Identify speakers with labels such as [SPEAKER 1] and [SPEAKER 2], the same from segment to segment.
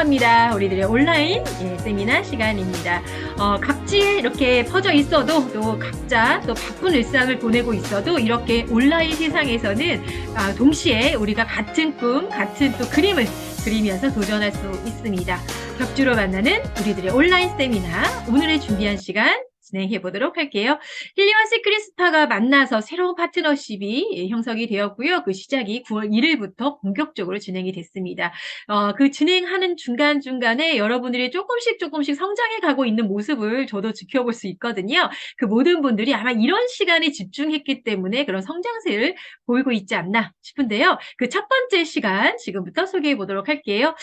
[SPEAKER 1] 환영합니다. 우리들의 온라인 세미나 시간입니다. 각지에 이렇게 퍼져 있어도 또 각자 또 바쁜 일상을 보내고 있어도 이렇게 온라인 세상에서는 동시에 우리가 같은 꿈, 같은 또 그림을 그리면서 도전할 수 있습니다. 격주로 만나는 우리들의 온라인 세미나 오늘의 준비한 시간 진행해 보도록 할게요. 힐리와 시크릿 스파가 만나서 새로운 파트너십이 형성이 되었고요. 그 시작이 9월 1일부터 본격적으로 진행이 됐습니다. 그 진행하는 중간중간에 여러분들이 조금씩 성장해 가고 있는 모습을 저도 지켜볼 수 있거든요. 그 모든 분들이 아마 이런 시간에 집중했기 때문에 그런 성장세를 보이고 있지 않나 싶은데요. 그 첫 번째 시간 지금부터 소개해 보도록 할게요.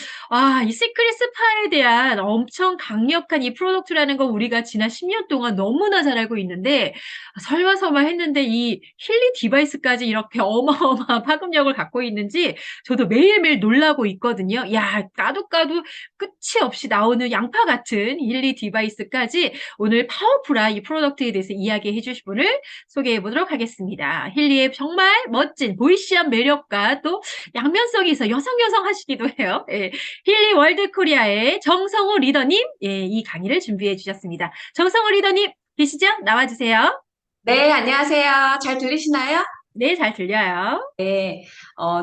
[SPEAKER 1] 이 시크릿 스파에 대한 엄청 강력한 이 프로덕트라는 거 우리가 지난 10년 동안 너무나 잘 알고 있는데 설마설마했는데 이 힐리 디바이스까지 이렇게 어마어마한 파급력을 갖고 있는지 저도 매일매일 놀라고 있거든요. 야, 까도 끝이 없이 나오는 양파 같은 힐리 디바이스까지 오늘 파워풀한 이 프로덕트에 대해서 이야기해 주실 분을 소개해 보도록 하겠습니다. 힐리의 정말 멋진 보이시한 매력과 또 양면성이 있어 여성하시기도 해요. 예, 힐리 월드 코리아의 정성호 리더님, 이 강의를 준비해 주셨습니다. 정성호 리더님 계시죠? 나와주세요.
[SPEAKER 2] 네, 안녕하세요. 잘 들리시나요?
[SPEAKER 1] 네, 잘 들려요.
[SPEAKER 2] 네,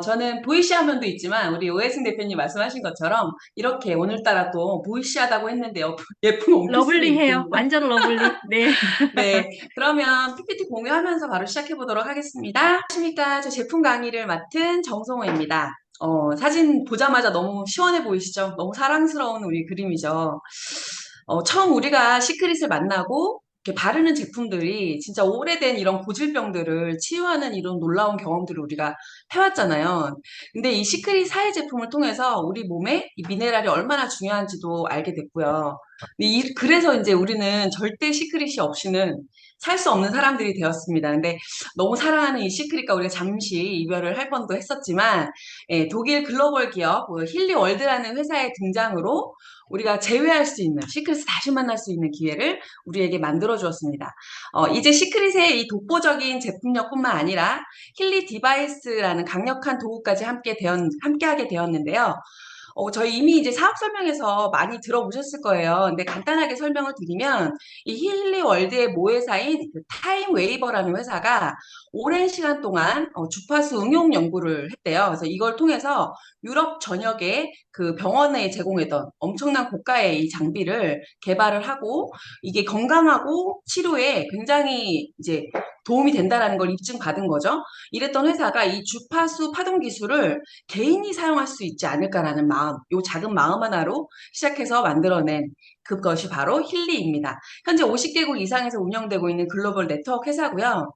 [SPEAKER 2] 저는 보이시한 면도 있지만 우리 오혜승 대표님 말씀하신 것처럼 이렇게 오늘따라 또 보이시하다고 했는데요. 예쁜 원피스를 입고
[SPEAKER 1] 러블리해요.
[SPEAKER 2] 있네요.
[SPEAKER 1] 완전 러블리. 네.
[SPEAKER 2] 네, 그러면 PPT 공유하면서 바로 시작해 보도록 하겠습니다. 안녕하십니까. 저 제품 강의를 맡은 정성호입니다. 사진 보자마자 너무 시원해 보이시죠? 너무 사랑스러운 우리 그림이죠. 처음 우리가 시크릿을 만나고 이렇게 바르는 제품들이 진짜 오래된 이런 고질병들을 치유하는 이런 놀라운 경험들을 우리가 해왔잖아요. 근데 이 시크릿 사회 제품을 통해서 우리 몸에 이 미네랄이 얼마나 중요한지도 알게 됐고요. 그래서 이제 우리는 절대 시크릿이 없이는 살 수 없는 사람들이 되었습니다. 근데 너무 사랑하는 이 시크릿과 우리가 잠시 이별을 할 뻔도 했었지만, 독일 글로벌 기업 힐리월드라는 회사의 등장으로 우리가 재회할 수 있는, 시크릿을 다시 만날 수 있는 기회를 우리에게 만들어 주었습니다. 이제 시크릿의 이 독보적인 제품력뿐만 아니라 힐리 디바이스라는 강력한 도구까지 함께하게 되었는데요. 저희 이미 이제 사업 설명에서 많이 들어보셨을 거예요. 근데 간단하게 설명을 드리면 이 힐리 월드의 모회사인 그 타임 웨이버라는 회사가 오랜 시간 동안 주파수 응용 연구를 했대요. 그래서 이걸 통해서 유럽 전역에 그 병원에 제공했던 엄청난 고가의 이 장비를 개발을 하고 이게 건강하고 치료에 굉장히 이제 도움이 된다라는 걸 입증받은 거죠. 이랬던 회사가 이 주파수 파동 기술을 개인이 사용할 수 있지 않을까라는 마음, 요 작은 마음 하나로 시작해서 만들어낸 그것이 바로 힐리입니다. 현재 50개국 이상에서 운영되고 있는 글로벌 네트워크 회사고요.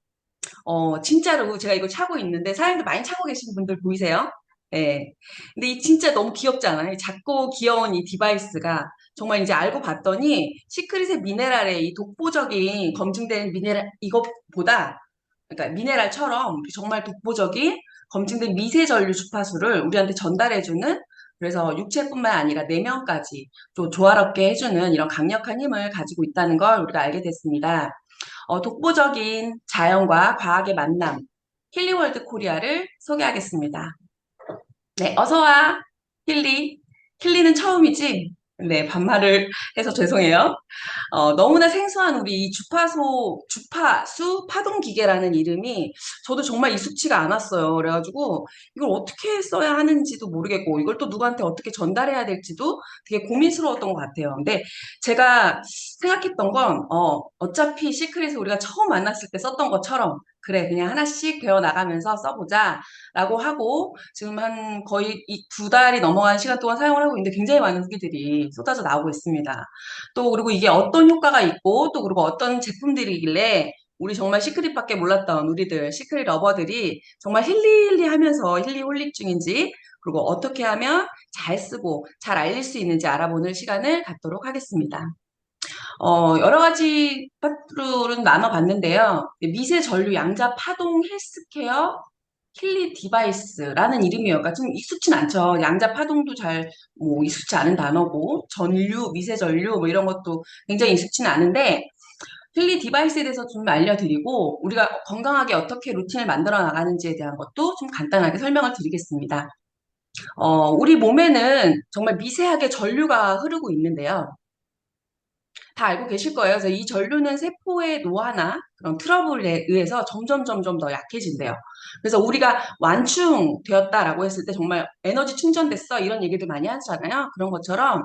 [SPEAKER 2] 진짜로 제가 이거 차고 있는데 사장님들 많이 차고 계신 분들 보이세요? 예. 근데 이 진짜 너무 귀엽지 않아요? 이 작고 귀여운 이 디바이스가 정말 이제 알고 봤더니 시크릿의 미네랄의 이 독보적인 검증된 미네랄 이것보다 그러니까 미네랄처럼 정말 독보적인 검증된 미세 전류 주파수를 우리한테 전달해주는 그래서 육체뿐만 아니라 내면까지 또 조화롭게 해주는 이런 강력한 힘을 가지고 있다는 걸 우리가 알게 됐습니다. 독보적인 자연과 과학의 만남, 힐리월드 코리아를 소개하겠습니다. 네, 어서 와, 힐리. 힐리는 처음이지? 네, 반말을 해서 죄송해요. 너무나 생소한 우리 이 주파수 파동 기계라는 이름이 저도 정말 익숙치가 않았어요. 그래가지고 이걸 어떻게 써야 하는지도 모르겠고 이걸 또 누구한테 어떻게 전달해야 될지도 되게 고민스러웠던 것 같아요. 근데 제가 생각했던 건 어차피 시크릿을 우리가 처음 만났을 때 썼던 것처럼 그래 그냥 하나씩 배워나가면서 써보자 라고 하고 지금 한 거의 이 2달이 넘어간 시간 동안 사용을 하고 있는데 굉장히 많은 후기들이 쏟아져 나오고 있습니다. 또 그리고 이게 어떤 효과가 있고 또 그리고 어떤 제품들이길래 우리 정말 시크릿밖에 몰랐던 우리들 시크릿 러버들이 정말 힐리힐리 하면서 힐리홀릭 중인지 그리고 어떻게 하면 잘 쓰고 잘 알릴 수 있는지 알아보는 시간을 갖도록 하겠습니다. 여러 가지 파트로는 나눠봤는데요. 미세 전류 양자 파동 헬스케어 힐리 디바이스라는 이름이에요. 그러니까 좀 익숙진 않죠. 양자 파동도 잘 뭐 익숙치 않은 단어고 전류, 미세 전류 뭐 이런 것도 굉장히 익숙치는 않은데 힐리 디바이스에 대해서 좀 알려드리고 우리가 건강하게 어떻게 루틴을 만들어 나가는지에 대한 것도 좀 간단하게 설명을 드리겠습니다. 우리 몸에는 정말 미세하게 전류가 흐르고 있는데요. 다 알고 계실 거예요. 그래서 이 전류는 세포의 노화나 그런 트러블에 의해서 점점 더 약해진대요. 그래서 우리가 완충되었다라고 했을 때 정말 에너지 충전됐어 이런 얘기들 많이 하잖아요. 그런 것처럼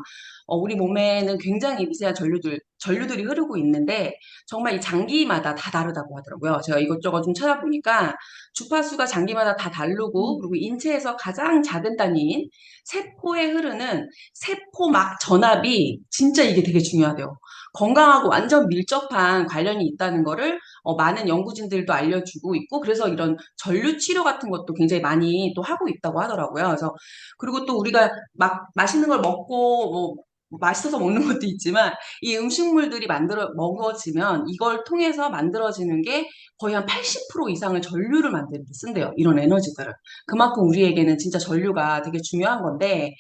[SPEAKER 2] 우리 몸에는 굉장히 미세한 전류들이 흐르고 있는데 정말 이 장기마다 다 다르다고 하더라고요. 제가 이것저것 좀 찾아보니까 주파수가 장기마다 다 다르고 그리고 인체에서 가장 작은 단위인 세포에 흐르는 세포막 전압이 진짜 이게 되게 중요하대요. 건강하고 완전 밀접한 관련이 있다는 거를 많은 연구진들도 알려주고 있고 그래서 이런 전류 치료 같은 것도 굉장히 많이 또 하고 있다고 하더라고요. 그래서 그리고 또 우리가 막 맛있는 걸 먹고 뭐 맛있어서 먹는 것도 있지만 이 음식물들이 먹어지면 이걸 통해서 만들어지는 게 거의 한 80% 이상을 전류를 만드는 데 쓴대요. 이런 에너지들을. 그만큼 우리에게는 진짜 전류가 되게 중요한 건데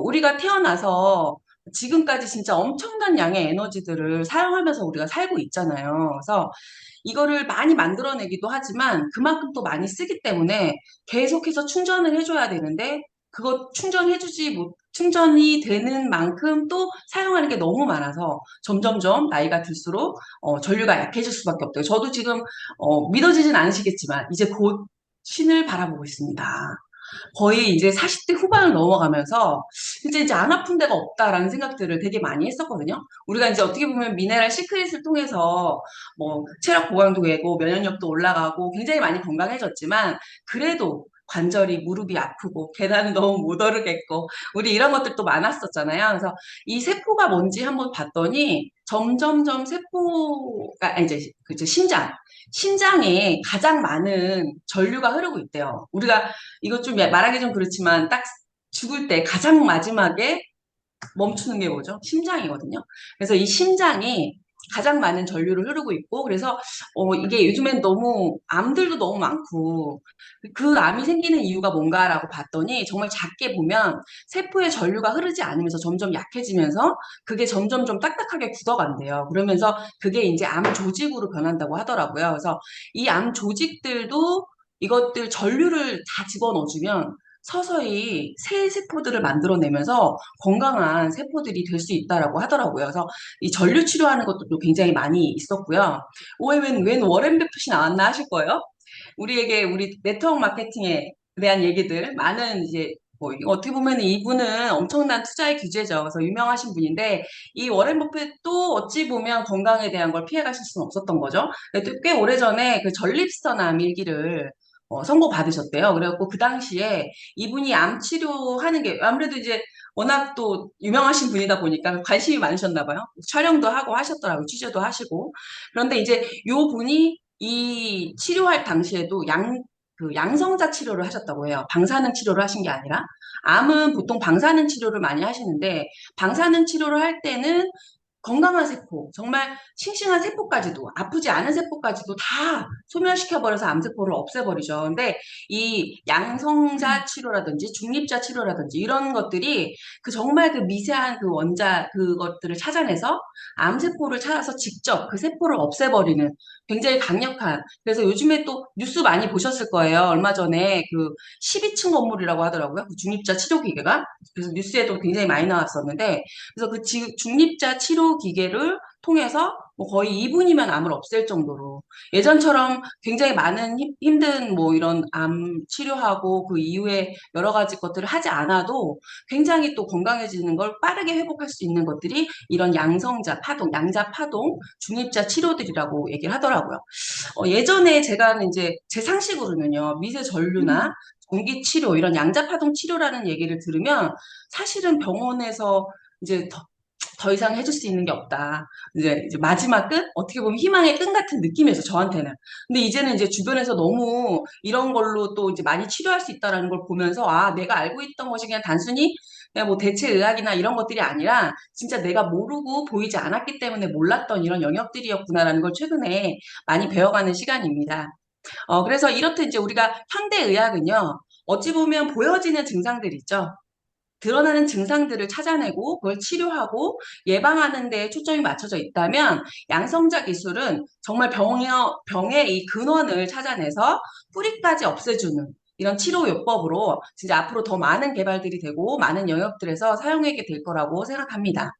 [SPEAKER 2] 우리가 태어나서 지금까지 진짜 엄청난 양의 에너지들을 사용하면서 우리가 살고 있잖아요. 그래서 이거를 많이 만들어내기도 하지만 그만큼 또 많이 쓰기 때문에 계속해서 충전을 해줘야 되는데 그거 충전이 되는 만큼 또 사용하는 게 너무 많아서 점점점 나이가 들수록 전류가 약해질 수밖에 없대요. 저도 지금 믿어지진 않으시겠지만 이제 곧 신을 바라보고 있습니다. 거의 이제 40대 후반을 넘어가면서 이제 안 아픈 데가 없다라는 생각들을 되게 많이 했었거든요. 우리가 이제 어떻게 보면 미네랄 시크릿을 통해서 뭐 체력 보강도 되고 면역력도 올라가고 굉장히 많이 건강해졌지만 그래도 관절이 무릎이 아프고 계단은 너무 못 오르겠고 우리 이런 것들도 많았었잖아요. 그래서 이 세포가 뭔지 한번 봤더니 점점점 세포가 이제 그죠 심장에 가장 많은 전류가 흐르고 있대요. 우리가 이것 좀 말하기 좀 그렇지만 딱 죽을 때 가장 마지막에 멈추는 게 뭐죠? 심장이거든요. 그래서 이 심장이 가장 많은 전류를 흐르고 있고 그래서 이게 요즘엔 너무 암들도 너무 많고 그 암이 생기는 이유가 뭔가라고 봤더니 정말 작게 보면 세포에 전류가 흐르지 않으면서 점점 약해지면서 그게 점점 좀 딱딱하게 굳어간대요. 그러면서 그게 이제 암 조직으로 변한다고 하더라고요. 그래서 이 암 조직들도 이것들 전류를 다 집어넣어주면 서서히 새 세포들을 만들어내면서 건강한 세포들이 될 수 있다라고 하더라고요. 그래서 이 전류 치료하는 것도 또 굉장히 많이 있었고요. 웬 워렌 버핏이 나왔나 하실 거예요. 우리 네트워크 마케팅에 대한 얘기들 많은 이제 뭐 어떻게 보면 이분은 엄청난 투자의 규제죠. 그래서 유명하신 분인데 이 워렌 버핏도 어찌 보면 건강에 대한 걸 피해가실 수는 없었던 거죠. 꽤 오래전에 그 전립선암 일기를 선고받으셨대요. 그래갖고 그 당시에 이분이 암 치료하는 게 아무래도 이제 워낙 또 유명하신 분이다 보니까 관심이 많으셨나 봐요. 촬영도 하고 하셨더라고요. 취재도 하시고. 그런데 이제 요 분이 이 치료할 당시에도 그 양성자 치료를 하셨다고 해요. 방사능 치료를 하신 게 아니라. 암은 보통 방사능 치료를 많이 하시는데 방사능 치료를 할 때는 건강한 세포, 정말 싱싱한 세포까지도, 아프지 않은 세포까지도 다 소멸시켜버려서 암세포를 없애버리죠. 근데 이 양성자 치료라든지 중립자 치료라든지 이런 것들이 그 정말 그 미세한 그 그것들을 찾아내서 암세포를 찾아서 직접 그 세포를 없애버리는 굉장히 강력한, 그래서 요즘에 또 뉴스 많이 보셨을 거예요. 얼마 전에 그 12층 건물이라고 하더라고요. 그 중립자 치료 기계가. 그래서 뉴스에도 굉장히 많이 나왔었는데 그래서 그 중립자 치료 기계를 통해서 뭐 거의 2분이면 암을 없앨 정도로 예전처럼 굉장히 많은 힘든 뭐 이런 암 치료하고 그 이후에 여러 가지 것들을 하지 않아도 굉장히 또 건강해지는 걸 빠르게 회복할 수 있는 것들이 이런 양자 파동, 중립자 치료들이라고 얘기를 하더라고요. 예전에 제가 이제 제 상식으로는요, 미세 전류나 전기 치료, 이런 양자파동 치료라는 얘기를 들으면 사실은 병원에서 이제 더 이상 해줄 수 있는 게 없다. 이제 마지막 끝? 어떻게 보면 희망의 끝 같은 느낌이었어, 저한테는. 근데 이제는 이제 주변에서 너무 이런 걸로 또 이제 많이 치료할 수 있다라는 걸 보면서, 아, 내가 알고 있던 것이 그냥 단순히 그냥 뭐 대체의학이나 이런 것들이 아니라 진짜 내가 모르고 보이지 않았기 때문에 몰랐던 이런 영역들이었구나라는 걸 최근에 많이 배워가는 시간입니다. 그래서 이렇듯 이제 우리가 현대의학은요, 어찌 보면 보여지는 증상들 있죠. 드러나는 증상들을 찾아내고 그걸 치료하고 예방하는 데 초점이 맞춰져 있다면 양성자 기술은 정말 병의 이 근원을 찾아내서 뿌리까지 없애주는 이런 치료요법으로 진짜 앞으로 더 많은 개발들이 되고 많은 영역들에서 사용하게 될 거라고 생각합니다.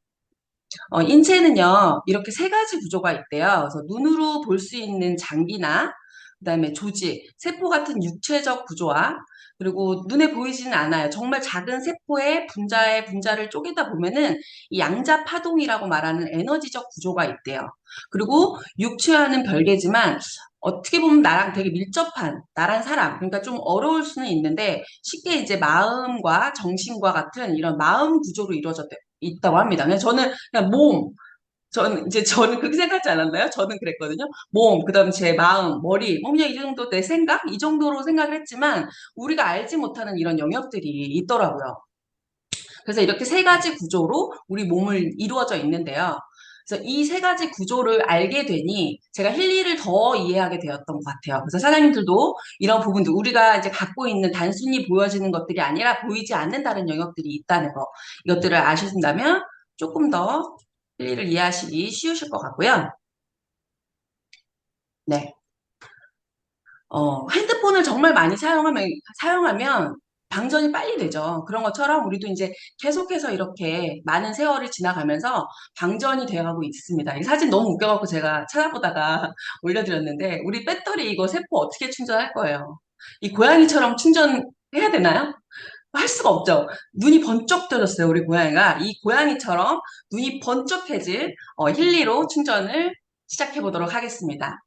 [SPEAKER 2] 인체는요, 이렇게 세 가지 구조가 있대요. 그래서 눈으로 볼 수 있는 장기나, 그다음에 조직, 세포 같은 육체적 구조와, 그리고 눈에 보이지는 않아요. 정말 작은 세포의 분자를 쪼개다 보면은 이 양자 파동이라고 말하는 에너지적 구조가 있대요. 그리고 육체와는 별개지만 어떻게 보면 나랑 되게 밀접한 나란 사람, 그러니까 좀 어려울 수는 있는데 쉽게 이제 마음과 정신과 같은 이런 마음 구조로 이루어졌다 있다고 합니다. 그냥 저는 그냥 몸, 저는 그렇게 생각하지 않았나요? 저는 그랬거든요. 몸, 그다음 제 마음, 머리, 뭐 그냥 이 정도 내 생각, 이 정도로 생각을 했지만 우리가 알지 못하는 이런 영역들이 있더라고요. 그래서 이렇게 세 가지 구조로 우리 몸을 이루어져 있는데요. 그래서 이 세 가지 구조를 알게 되니 제가 힐리를 더 이해하게 되었던 것 같아요. 그래서 사장님들도 이런 부분들 우리가 이제 갖고 있는 단순히 보여지는 것들이 아니라 보이지 않는 다른 영역들이 있다는 거 이것들을 아신다면 조금 더 힐리를 이해하시기 쉬우실 것 같고요. 네. 핸드폰을 정말 많이 사용하면 방전이 빨리 되죠. 그런 것처럼 우리도 이제 계속해서 이렇게 많은 세월이 지나가면서 방전이 되어가고 있습니다. 이 사진 너무 웃겨갖고 제가 찾아보다가 올려드렸는데, 우리 배터리 이거 세포 어떻게 충전할 거예요? 이 고양이처럼 충전해야 되나요? 할 수가 없죠. 눈이 번쩍 떠졌어요, 우리 고양이가. 이 고양이처럼 눈이 번쩍해질 힐리로 충전을 시작해 보도록 하겠습니다.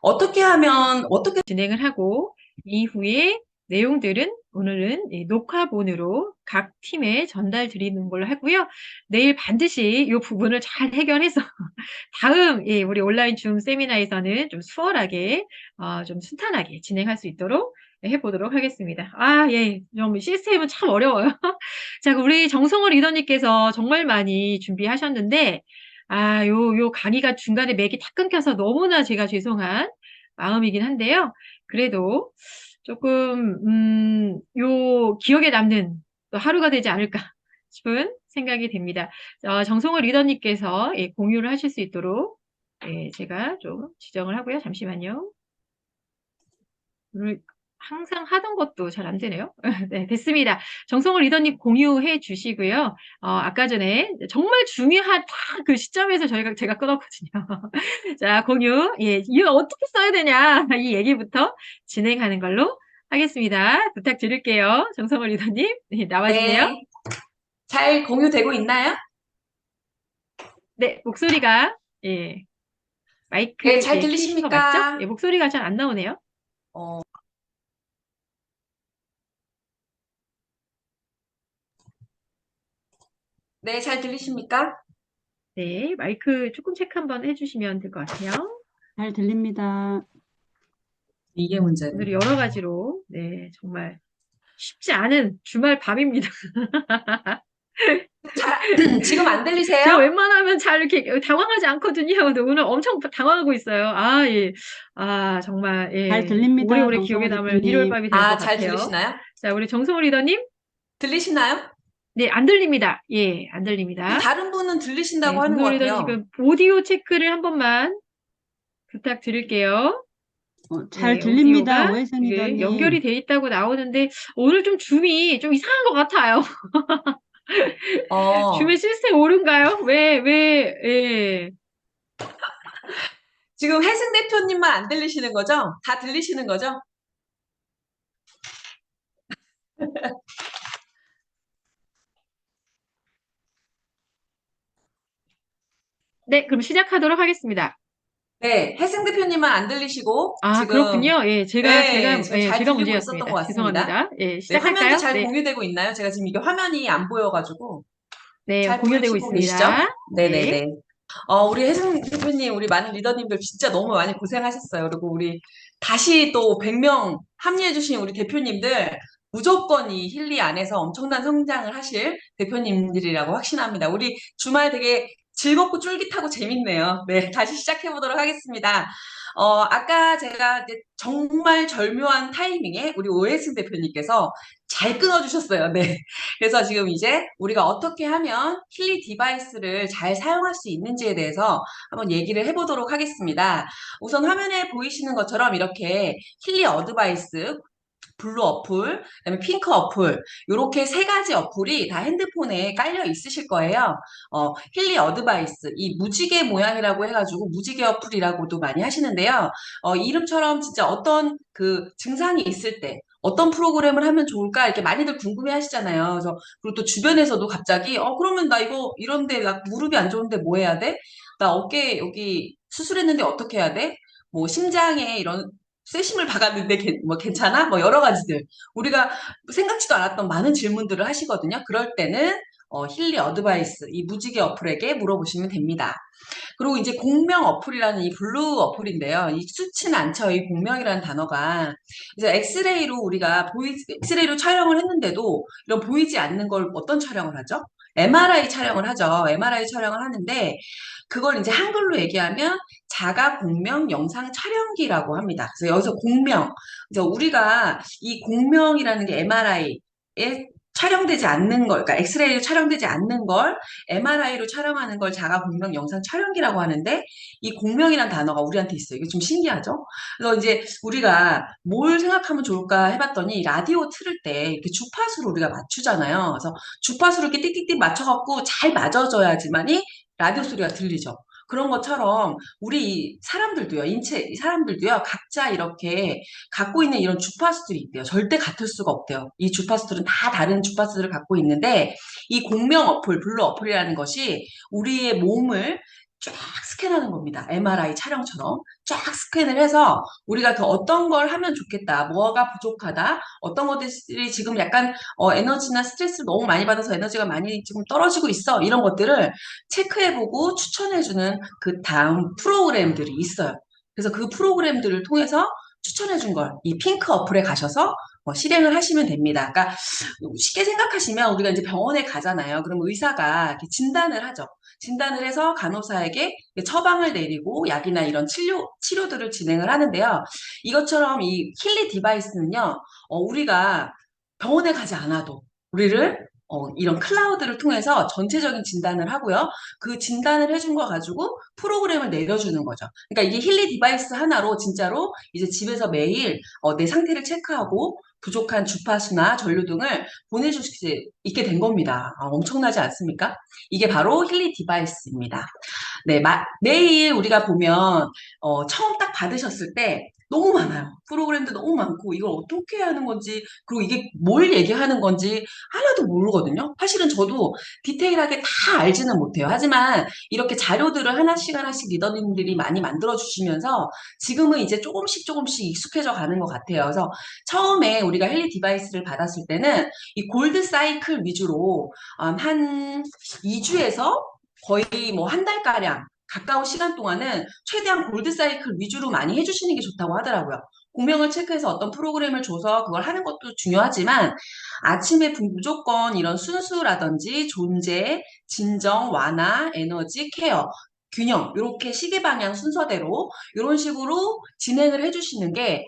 [SPEAKER 2] 어떻게
[SPEAKER 1] 진행을 하고 이후에 내용들은 오늘은 녹화본으로 각 팀에 전달 드리는 걸로 하고요. 내일 반드시 이 부분을 잘 해결해서 다음 우리 온라인 줌 세미나에서는 좀 수월하게 좀 순탄하게 진행할 수 있도록 해보도록 하겠습니다. 좀 시스템은 참 어려워요. 자, 우리 정성호 리더님께서 정말 많이 준비하셨는데 요 강의가 중간에 맥이 다 끊겨서 너무나 제가 죄송한 마음이긴 한데요. 그래도 조금 요 기억에 남는 또 하루가 되지 않을까 싶은 생각이 됩니다. 정성호 리더님께서 공유를 하실 수 있도록 제가 좀 지정을 하고요. 잠시만요. 오늘 항상 하던 것도 잘 안 되네요. 네, 됐습니다. 정성호 리더님 공유해 주시고요. 아까 전에 정말 중요한 딱 그 시점에서 제가 끊었거든요. 자, 공유. 이거 어떻게 써야 되냐. 이 얘기부터 진행하는 걸로 하겠습니다. 부탁드릴게요. 정성호 리더님. 네, 나와주세요.
[SPEAKER 2] 네, 잘 공유되고 있나요?
[SPEAKER 1] 네, 목소리가,
[SPEAKER 2] 네,
[SPEAKER 1] 마이크,
[SPEAKER 2] 잘
[SPEAKER 1] 키신 거 맞죠?
[SPEAKER 2] 들리십니까?
[SPEAKER 1] 목소리가 잘 안 나오네요.
[SPEAKER 2] 어, 네, 잘 들리십니까?
[SPEAKER 1] 네, 마이크 조금 체크 한번 해주시면 될 것 같아요.
[SPEAKER 3] 잘 들립니다.
[SPEAKER 2] 이게 문제네.
[SPEAKER 1] 오늘 여러 가지로, 네, 정말 쉽지 않은 주말 밤입니다.
[SPEAKER 2] 지금 안
[SPEAKER 1] 제가
[SPEAKER 2] 들리세요?
[SPEAKER 1] 웬만하면 잘 이렇게 당황하지 않거든요. 근데 오늘 엄청 당황하고 있어요. 정말,
[SPEAKER 3] 잘 들립니다,
[SPEAKER 1] 오래오래
[SPEAKER 3] 정성호
[SPEAKER 1] 기억에 남을
[SPEAKER 3] 리더님.
[SPEAKER 1] 일요일 밤이 될 것
[SPEAKER 2] 잘
[SPEAKER 1] 같아요.
[SPEAKER 2] 들리시나요?
[SPEAKER 1] 자, 우리 정성호 리더님.
[SPEAKER 2] 들리시나요?
[SPEAKER 1] 네, 안 들립니다. 안 들립니다.
[SPEAKER 2] 다른 분은 들리신다고
[SPEAKER 1] 네,
[SPEAKER 2] 하는 것
[SPEAKER 1] 정성호 리더님
[SPEAKER 2] 같아요.
[SPEAKER 1] 지금 오디오 체크를 한 번만 부탁드릴게요.
[SPEAKER 3] 잘
[SPEAKER 1] 네,
[SPEAKER 3] 들립니다,
[SPEAKER 1] 오디오가
[SPEAKER 3] 오해선
[SPEAKER 1] 이게
[SPEAKER 3] 리더님.
[SPEAKER 1] 연결이 돼 있다고 나오는데 오늘 좀 줌이 좀 이상한 것 같아요. 줌의 시스템 오른가요? 예.
[SPEAKER 2] 지금 혜승 대표님만 안 들리시는 거죠? 다 들리시는 거죠?
[SPEAKER 1] 네, 그럼 시작하도록 하겠습니다.
[SPEAKER 2] 네, 혜승 대표님만 안 들리시고 지금
[SPEAKER 1] 그렇군요. 제가
[SPEAKER 2] 잘 들리고
[SPEAKER 1] 문제였습니다.
[SPEAKER 2] 있었던 것 같습니다.
[SPEAKER 1] 죄송합니다.
[SPEAKER 2] 네,
[SPEAKER 1] 시작할까요?
[SPEAKER 2] 화면도 잘
[SPEAKER 1] 네.
[SPEAKER 2] 공유되고 있나요? 제가 지금 이게 화면이 안 보여가지고
[SPEAKER 1] 네,
[SPEAKER 2] 잘
[SPEAKER 1] 공유되고
[SPEAKER 2] 보이시고 계시죠?
[SPEAKER 1] 있습니다.
[SPEAKER 2] 네네네. 우리 혜승 대표님, 우리 많은 리더님들 진짜 너무 많이 고생하셨어요. 그리고 우리 다시 또 100명 합류해주신 우리 대표님들 무조건 이 힐리 안에서 엄청난 성장을 하실 대표님들이라고 확신합니다. 우리 주말 되게 즐겁고 쫄깃하고 재밌네요. 네, 다시 시작해 보도록 하겠습니다. 아까 제가 이제 정말 절묘한 타이밍에 우리 오해승 대표님께서 잘 끊어주셨어요. 네. 그래서 지금 이제 우리가 어떻게 하면 힐리 디바이스를 잘 사용할 수 있는지에 대해서 한번 얘기를 해보도록 하겠습니다. 우선 화면에 보이시는 것처럼 이렇게 힐리 어드바이스 블루 어플, 그다음에 핑크 어플, 요렇게 세 가지 어플이 다 핸드폰에 깔려 있으실 거예요. 힐리 어드바이스, 이 무지개 모양이라고 해가지고 무지개 어플이라고도 많이 하시는데요. 이름처럼 진짜 어떤 그 증상이 있을 때 어떤 프로그램을 하면 좋을까 이렇게 많이들 궁금해 하시잖아요. 그래서 그리고 또 주변에서도 갑자기 그러면 나 이거 이런데 나 무릎이 안 좋은데 뭐 해야 돼? 나 어깨 여기 수술했는데 어떻게 해야 돼? 뭐 심장에 이런 쇠심을 박았는데 뭐 괜찮아? 뭐 여러 가지들 우리가 생각지도 않았던 많은 질문들을 하시거든요. 그럴 때는 힐리 어드바이스 이 무지개 어플에게 물어보시면 됩니다. 그리고 이제 공명 어플이라는 이 블루 어플인데요. 익숙치는 않죠. 이 공명이라는 단어가. 그래서 엑스레이로 우리가 엑스레이로 촬영을 했는데도 이런 보이지 않는 걸 어떤 촬영을 하죠? MRI 촬영을 하죠. MRI 촬영을 하는데 그걸 이제 한글로 얘기하면 자가 공명 영상 촬영기라고 합니다. 그래서 여기서 공명. 그래서 우리가 이 공명이라는 게 MRI에 촬영되지 않는 걸, 그러니까 엑스레이로 촬영되지 않는 걸 MRI로 촬영하는 걸 자가 공명 영상 촬영기라고 하는데 이 공명이라는 단어가 우리한테 있어요. 이게 좀 신기하죠? 그래서 이제 우리가 뭘 생각하면 좋을까 해봤더니 라디오 틀을 때 이렇게 주파수를 우리가 맞추잖아요. 그래서 주파수를 이렇게 띡띡띡 맞춰갖고 잘 맞아줘야지만이 라디오 소리가 들리죠. 그런 것처럼 우리 사람들도요, 이 사람들도요, 각자 이렇게 갖고 있는 이런 주파수들이 있대요. 절대 같을 수가 없대요. 이 주파수들은 다 다른 주파수들을 갖고 있는데, 이 공명 어플, 블루 어플이라는 것이 우리의 몸을 쫙 스캔하는 겁니다. MRI 촬영처럼 쫙 스캔을 해서 우리가 그 어떤 걸 하면 좋겠다, 뭐가 부족하다, 어떤 것들이 지금 약간 에너지나 스트레스를 너무 많이 받아서 에너지가 많이 지금 떨어지고 있어, 이런 것들을 체크해보고 추천해주는 그 다음 프로그램들이 있어요. 그래서 그 프로그램들을 통해서 추천해준 걸 이 핑크 어플에 가셔서 실행을 하시면 됩니다. 그러니까 쉽게 생각하시면 우리가 이제 병원에 가잖아요. 그럼 의사가 이렇게 진단을 하죠. 진단을 해서 간호사에게 처방을 내리고 약이나 이런 치료들을 진행을 하는데요. 이것처럼 이 힐리 디바이스는요, 우리가 병원에 가지 않아도 우리를 이런 클라우드를 통해서 전체적인 진단을 하고요. 그 진단을 해준 거 가지고 프로그램을 내려주는 거죠. 그러니까 이게 힐리 디바이스 하나로 진짜로 이제 집에서 매일 내 상태를 체크하고 부족한 주파수나 전류 등을 보내줄 수 있게 된 겁니다. 엄청나지 않습니까? 이게 바로 힐리 디바이스입니다. 네, 매일 우리가 보면 처음 딱 받으셨을 때 너무 많아요. 프로그램도 너무 많고 이걸 어떻게 하는 건지, 그리고 이게 뭘 얘기하는 건지 하나도 모르거든요. 사실은 저도 디테일하게 다 알지는 못해요. 하지만 이렇게 자료들을 하나씩 하나씩 리더님들이 많이 만들어 주시면서 지금은 이제 조금씩 익숙해져 가는 것 같아요. 그래서 처음에 우리가 헬리 디바이스를 받았을 때는 이 골드 사이클 위주로 한 2주에서 거의 뭐 한 달가량 가까운 시간 동안은 최대한 골드 사이클 위주로 많이 해주시는 게 좋다고 하더라고요. 공명을 체크해서 어떤 프로그램을 줘서 그걸 하는 것도 중요하지만 아침에 무조건 이런 순수라든지 존재, 진정, 완화, 에너지, 케어, 균형 이렇게 시계 방향 순서대로 이런 식으로 진행을 해주시는 게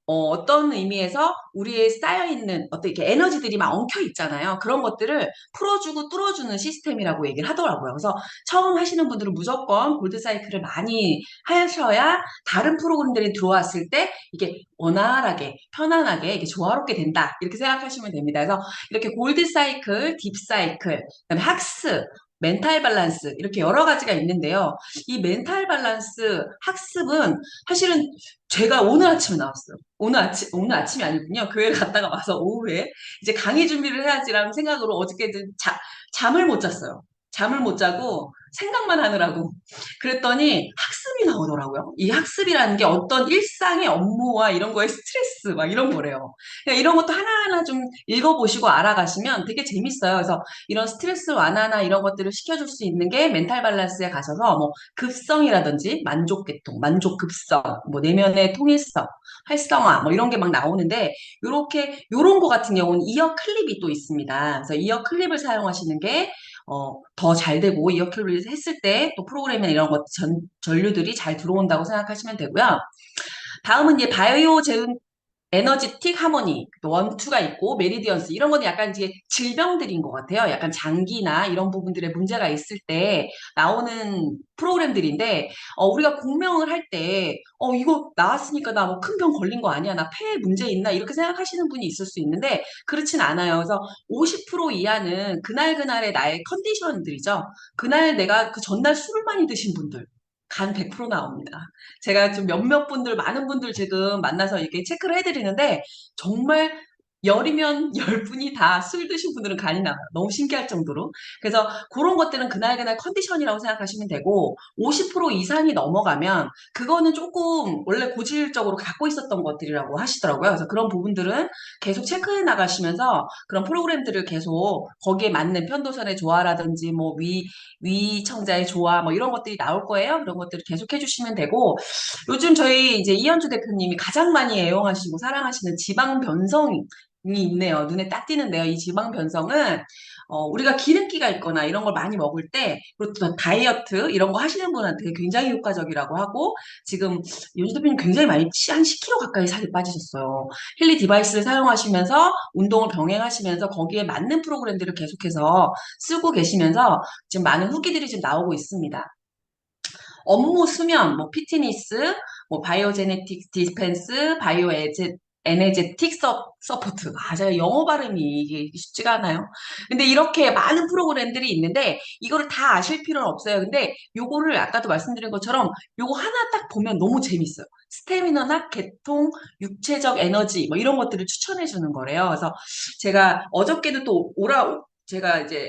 [SPEAKER 2] 어떤 의미에서 우리의 쌓여있는 어떤 이렇게 에너지들이 막 엉켜 있잖아요. 그런 것들을 풀어주고 뚫어주는 시스템이라고 얘기를 하더라고요. 그래서 처음 하시는 분들은 무조건 골드 사이클을 많이 하셔야 다른 프로그램들이 들어왔을 때 이게 원활하게 편안하게 이게 조화롭게 된다, 이렇게 생각하시면 됩니다. 그래서 이렇게 골드 사이클, 딥 사이클, 그다음에 학습, 멘탈 밸런스 이렇게 여러 가지가 있는데요. 이 멘탈 밸런스 학습은 사실은 제가 오늘 아침에 나왔어요. 오늘 아침이 아니군요. 교회를 갔다가 와서 오후에 이제 강의 준비를 해야지라는 생각으로 어저께 잠을 못 잤어요. 잠을 못 자고 생각만 하느라고. 그랬더니 학습이 나오더라고요. 이 학습이라는 게 어떤 일상의 업무와 이런 거에 스트레스 막 이런 거래요. 그러니까 이런 것도 하나하나 좀 읽어보시고 알아가시면 되게 재밌어요. 그래서 이런 스트레스 완화나 이런 것들을 시켜줄 수 있는 게 멘탈 밸런스에 가셔서 뭐 급성이라든지 만족계통, 만족급성, 뭐 내면의 통일성, 활성화 뭐 이런 게 막 나오는데 요런 거 같은 경우는 이어 클립이 또 있습니다. 그래서 이어 클립을 사용하시는 게 더 잘 되고 이어 클립을 했을 때 또 프로그램이나 이런 것 전류들이 잘 들어온다고 생각하시면 되고요. 다음은 이제 바이오 에너지틱 하모니, 원투가 있고, 메리디언스, 이런 거는 약간 이제 질병들인 것 같아요. 약간 장기나 이런 부분들에 문제가 있을 때 나오는 프로그램들인데, 우리가 공명을 할 때, 이거 나왔으니까 나 뭐 큰 병 걸린 거 아니야? 나 폐에 문제 있나? 이렇게 생각하시는 분이 있을 수 있는데, 그렇진 않아요. 그래서 50% 이하는 그날그날의 나의 컨디션들이죠. 그날 내가 그 전날 술을 많이 드신 분들, 간 100% 나옵니다. 제가 좀 몇몇 분들, 많은 분들 지금 만나서 이렇게 체크를 해드리는데, 정말 열이면 열 분이 다 술 드신 분들은 간이 나와요. 너무 신기할 정도로. 그래서 그런 것들은 그날그날 컨디션이라고 생각하시면 되고, 50% 이상이 넘어가면, 그거는 조금 원래 고질적으로 갖고 있었던 것들이라고 하시더라고요. 그래서 그런 부분들은 계속 체크해 나가시면서 그런 프로그램들을 계속 거기에 맞는 편도선의 조화라든지, 뭐 위청자의 조화, 뭐 이런 것들이 나올 거예요. 그런 것들을 계속 해주시면 되고, 요즘 저희 이제 이현주 대표님이 가장 많이 애용하시고 사랑하시는 지방 변성이 있네요. 눈에 딱 띄는데요. 이 지방 변성은 우리가 기름기가 있거나 이런 걸 많이 먹을 때, 그리고 또 다이어트 이런 거 하시는 분한테 굉장히 효과적이라고 하고, 지금 이현주 대표님 굉장히 많이 한 10kg 가까이 살이 빠지셨어요. 힐리 디바이스를 사용하시면서 운동을 병행하시면서 거기에 맞는 프로그램들을 계속해서 쓰고 계시면서 지금 많은 후기들이 지금 나오고 있습니다. 업무 수면, 뭐 피트니스, 뭐 바이오제네틱 디스펜스, 에너제틱 서포트. 제가 영어 발음이 이게 쉽지가 않아요. 근데 이렇게 많은 프로그램들이 있는데 이거를 다 아실 필요는 없어요. 근데 요거를 아까도 말씀드린 것처럼 요거 하나 딱 보면 너무 재밌어요. 스태미너나 개통, 육체적 에너지 뭐 이런 것들을 추천해 주는 거래요. 그래서 제가 어저께도 또 제가 이제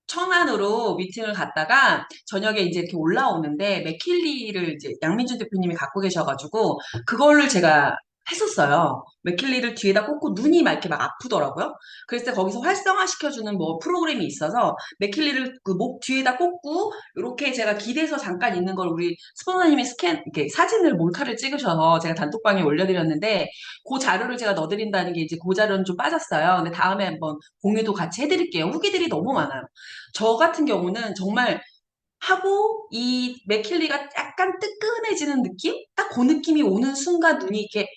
[SPEAKER 2] 천안으로 미팅을 갔다가 저녁에 이제 이렇게 올라오는데 맥킬리를 이제 양민준 대표님이 갖고 계셔가지고 그거를 제가 했었어요. 맥킬리를 뒤에다 꽂고 눈이 막 이렇게 막 아프더라고요. 그래서 거기서 활성화시켜주는 뭐 프로그램이 있어서 맥킬리를 그 목 뒤에다 꽂고 이렇게 제가 기대서 잠깐 있는 걸 우리 스포너님이 이렇게 사진을 몰카를 찍으셔서 제가 단톡방에 올려드렸는데 그 자료를 제가 넣어드린다는 게 이제 그 자료는 좀 빠졌어요. 근데 다음에 한번 공유도 같이 해드릴게요. 후기들이 너무 많아요. 저 같은 경우는 정말 하고 이 맥킬리가 약간 뜨끈해지는 느낌? 딱 그 느낌이 오는 순간 눈이 이렇게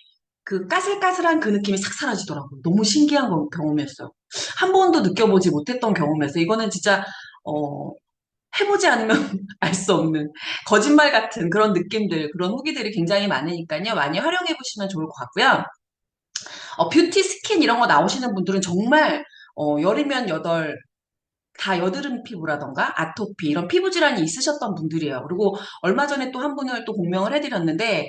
[SPEAKER 2] 그 까슬까슬한 그 느낌이 싹 사라지더라고요. 너무 신기한 경험이었어요. 한 번도 느껴보지 못했던 경험이었어요. 이거는 진짜 어, 해보지 않으면 알 수 없는 거짓말 같은 그런 느낌들, 그런 후기들이 굉장히 많으니까요. 많이 활용해 보시면 좋을 것 같고요. 뷰티 스킨 이런 거 나오시는 분들은 정말 열이면 여덟 다 여드름 피부라던가 아토피 이런 피부 질환이 있으셨던 분들이에요. 그리고 얼마 전에 또 한 분을 또 공명을 해드렸는데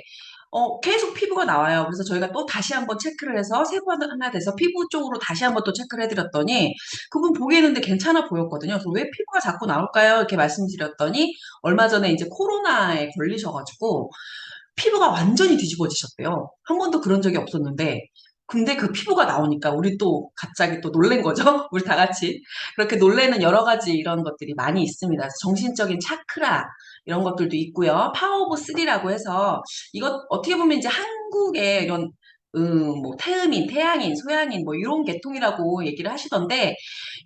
[SPEAKER 2] 계속 피부가 나와요. 그래서 저희가 또 다시 한번 체크를 해서 세 번 하나 돼서 피부 쪽으로 다시 한번 또 체크를 해드렸더니 그분 보기에는 근데 괜찮아 보였거든요. 그래서 왜 피부가 자꾸 나올까요? 이렇게 말씀드렸더니 얼마 전에 이제 코로나에 걸리셔가지고 피부가 완전히 뒤집어지셨대요. 한 번도 그런 적이 없었는데. 근데 그 피부가 나오니까 우리 또 갑자기 또 놀란 거죠? 우리 다 같이. 그렇게 놀래는 여러 가지 이런 것들이 많이 있습니다. 그래서 정신적인 차크라 이런 것들도 있고요. 파워 오브 3라고 해서 이것 어떻게 보면 이제 한국의 이런 뭐 태음인, 태양인, 소양인 뭐 이런 계통이라고 얘기를 하시던데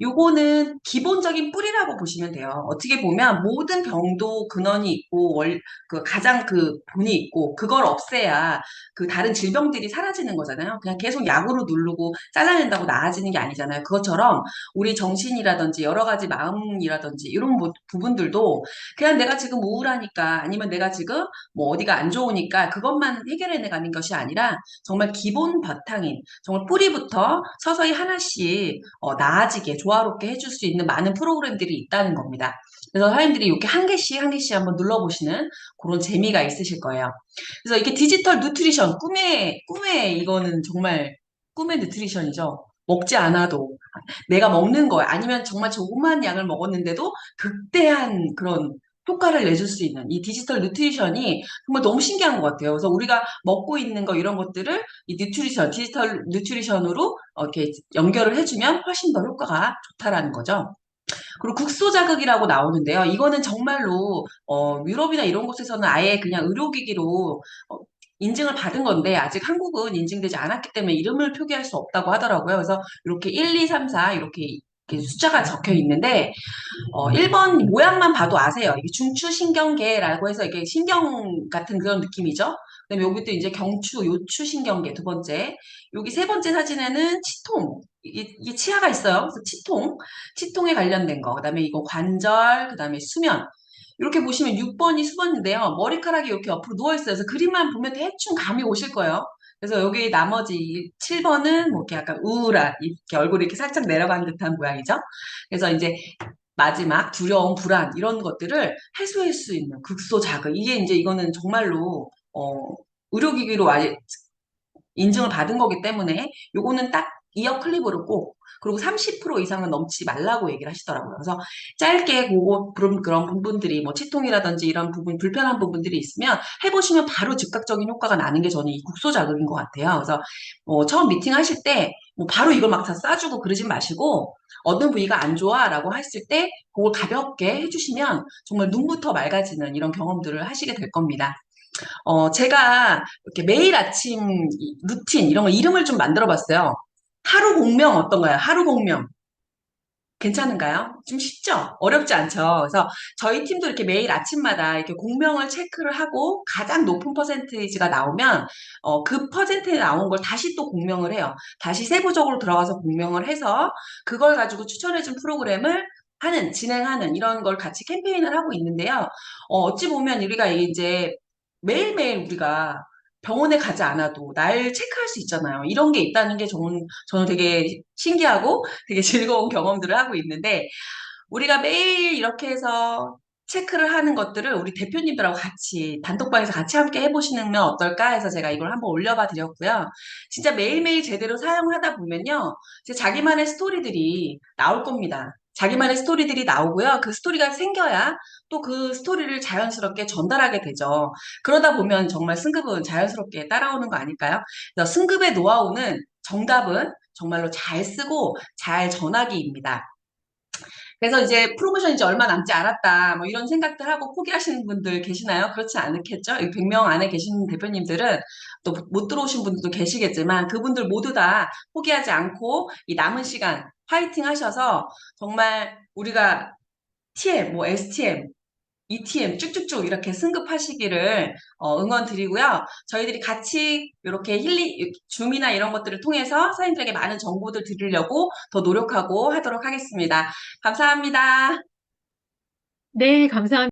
[SPEAKER 2] 요거는 기본적인 뿌리라고 보시면 돼요. 어떻게 보면 모든 병도 근원이 있고 그 가장 그 본이 있고 그걸 없애야 그 다른 질병들이 사라지는 거잖아요. 그냥 계속 약으로 누르고 잘라낸다고 나아지는 게 아니잖아요. 그것처럼 우리 정신이라든지 여러 가지 마음이라든지 이런 부분들도 그냥 내가 지금 우울하니까 아니면 내가 지금 뭐 어디가 안 좋으니까 그것만 해결해 나가는 것이 아니라 정말 기본 바탕인 정말 뿌리부터 서서히 하나씩 나아지게 조화롭게 해줄 수 있는 많은 프로그램들이 있다는 겁니다. 그래서 사람들이 이렇게 한 개씩 한 개씩 한번 눌러보시는 그런 재미가 있으실 거예요. 그래서 이게 디지털 누트리션, 꿈의 이거는 정말 꿈의 누트리션이죠. 먹지 않아도 내가 먹는 거야. 아니면 정말 조그만 양을 먹었는데도 극대한 그런 효과를 내줄 수 있는 이 디지털 누트리션이 정말 너무 신기한 것 같아요. 그래서 우리가 먹고 있는 거 이런 것들을 이 디지털 누트리션으로 이렇게 연결을 해주면 훨씬 더 효과가 좋다라는 거죠. 그리고 국소 자극이라고 나오는데요. 이거는 정말로 유럽이나 이런 곳에서는 아예 그냥 의료기기로 인증을 받은 건데 아직 한국은 인증되지 않았기 때문에 이름을 표기할 수 없다고 하더라고요. 그래서 이렇게 1, 2, 3, 4 이렇게 이렇게 숫자가 적혀 있는데 1번 모양만 봐도 아세요. 이게 중추신경계라고 해서 이게 신경 같은 그런 느낌이죠. 그다음에 여기도 이제 경추, 요추 신경계 두 번째. 여기 세 번째 사진에는 치통. 이게 치아가 있어요. 그래서 치통에 관련된 거. 그다음에 이거 관절, 그다음에 수면. 이렇게 보시면 6번이 수번인데요. 머리카락이 이렇게 옆으로 누워 있어요. 그래서 그림만 보면 대충 감이 오실 거예요. 그래서 여기 나머지 7번은 뭐 이렇게 약간 우울한, 이렇게 얼굴이 이렇게 살짝 내려간 듯한 모양이죠. 그래서 이제 마지막 두려움, 불안 이런 것들을 해소할 수 있는 극소 자극. 이게 이제 이거는 정말로 의료기기로 아예 인증을 받은 거기 때문에 요거는 딱 이어 클립으로 꼭 그리고 30% 이상은 넘지 말라고 얘기를 하시더라고요. 그래서 짧게 그런 부분들이 뭐 치통이라든지 이런 부분 불편한 부분들이 있으면 해보시면 바로 즉각적인 효과가 나는 게 저는 이 국소 자극인 것 같아요. 그래서 처음 미팅 하실 때 뭐 바로 이걸 막 다 쏴주고 그러지 마시고 어느 부위가 안 좋아라고 했을 때 그걸 가볍게 해주시면 정말 눈부터 맑아지는 이런 경험들을 하시게 될 겁니다. 제가 이렇게 매일 아침 루틴 이런 거 이름을 좀 만들어 봤어요. 하루 공명 어떤가요? 하루 공명. 괜찮은가요? 좀 쉽죠? 어렵지 않죠? 그래서 저희 팀도 이렇게 매일 아침마다 이렇게 공명을 체크를 하고 가장 높은 퍼센테이지가 나오면 그 퍼센테이지 나온 걸 다시 또 공명을 해요. 다시 세부적으로 들어가서 공명을 해서 그걸 가지고 추천해준 프로그램을 진행하는 이런 걸 같이 캠페인을 하고 있는데요. 어찌 보면 우리가 이제 매일매일 우리가 병원에 가지 않아도 날 체크할 수 있잖아요. 이런 게 있다는 게 저는 되게 신기하고 되게 즐거운 경험들을 하고 있는데 우리가 매일 이렇게 해서 체크를 하는 것들을 우리 대표님들하고 같이 단톡방에서 같이 함께 해보시면 어떨까 해서 제가 이걸 한번 올려봐 드렸고요. 진짜 매일매일 제대로 사용을 하다 보면요. 이제 자기만의 스토리들이 나올 겁니다. 자기만의 스토리들이 나오고요. 그 스토리가 생겨야 또 그 스토리를 자연스럽게 전달하게 되죠. 그러다 보면 정말 승급은 자연스럽게 따라오는 거 아닐까요? 그래서 승급의 노하우는 정답은 정말로 잘 쓰고 잘 전하기입니다. 그래서 이제 프로모션 이제 얼마 남지 않았다, 뭐 이런 생각들 하고 포기하시는 분들 계시나요? 그렇지 않겠죠? 100명 안에 계신 대표님들은 또 못 들어오신 분들도 계시겠지만 그분들 모두 다 포기하지 않고 이 남은 시간 화이팅 하셔서 정말 우리가 TM, 뭐 STM, ETM 쭉쭉쭉 이렇게 승급하시기를 응원 드리고요. 저희들이 같이 이렇게 줌이나 이런 것들을 통해서 사장님들에게 많은 정보들 드리려고 더 노력하고 하도록 하겠습니다. 감사합니다.
[SPEAKER 1] 네, 감사합니다.